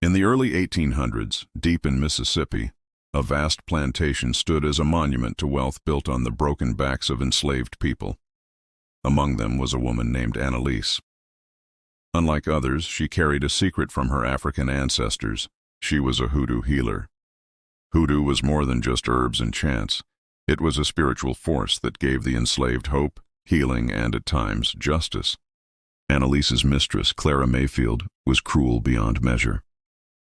In the early 1800s, deep in Mississippi, a vast plantation stood as a monument to wealth built on the broken backs of enslaved people. Among them was a woman named Annalise. Unlike others, she carried a secret from her African ancestors. She was a hoodoo healer. Hoodoo was more than just herbs and chants. It was a spiritual force that gave the enslaved hope, healing, and at times, justice. Annalise's mistress, Clara Mayfield, was cruel beyond measure.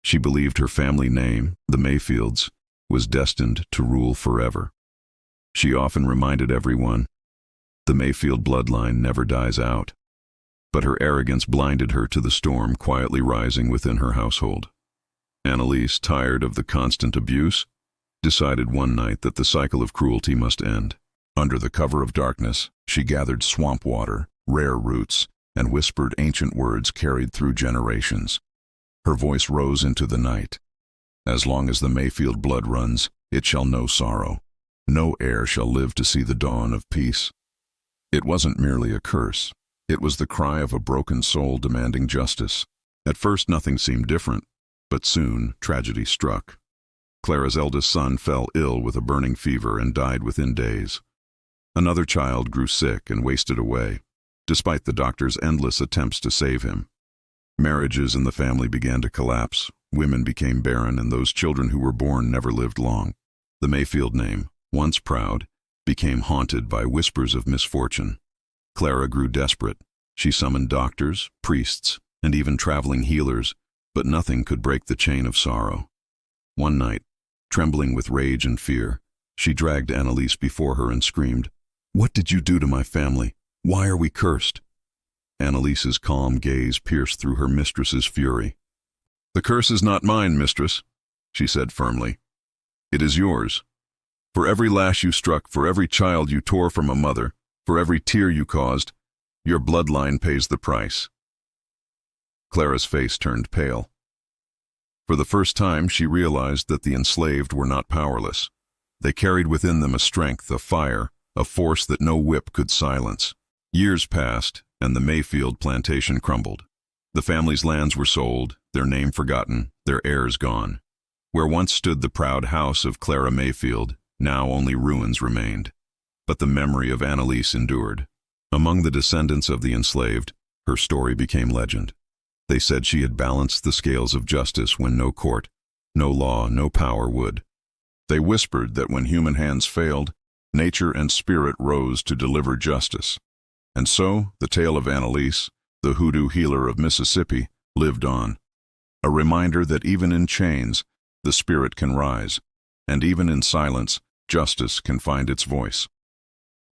She believed her family name, the Mayfields, was destined to rule forever. She often reminded everyone, the Mayfield bloodline never dies out. But her arrogance blinded her to the storm quietly rising within her household. Annalise, tired of the constant abuse, decided one night that the cycle of cruelty must end. Under the cover of darkness, she gathered swamp water, rare roots, and whispered ancient words carried through generations. Her voice rose into the night. As long as the Mayfield blood runs, it shall know sorrow. No heir shall live to see the dawn of peace. It wasn't merely a curse. It was the cry of a broken soul demanding justice. At first nothing seemed different, but soon tragedy struck. Clara's eldest son fell ill with a burning fever and died within days. Another child grew sick and wasted away, despite the doctor's endless attempts to save him. Marriages in the family began to collapse, women became barren, and those children who were born never lived long. The Mayfield name, once proud, became haunted by whispers of misfortune. Clara grew desperate. She summoned doctors, priests, and even traveling healers, but nothing could break the chain of sorrow. One night, trembling with rage and fear, she dragged Annalise before her and screamed, "What did you do to my family? Why are we cursed?" Annalise's calm gaze pierced through her mistress's fury. "The curse is not mine, mistress," she said firmly. "It is yours. For every lash you struck, for every child you tore from a mother, for every tear you caused, your bloodline pays the price." Clara's face turned pale. For the first time, she realized that the enslaved were not powerless. They carried within them a strength, a fire, a force that no whip could silence. Years passed, and the Mayfield plantation crumbled. The family's lands were sold, their name forgotten, their heirs gone. Where once stood the proud house of Clara Mayfield, now only ruins remained. But the memory of Annalise endured. Among the descendants of the enslaved, her story became legend. They said she had balanced the scales of justice when no court, no law, no power would. They whispered that when human hands failed, nature and spirit rose to deliver justice. And so, the tale of Annalise, the Hoodoo Healer of Mississippi, lived on. A reminder that even in chains, the spirit can rise, and even in silence, justice can find its voice.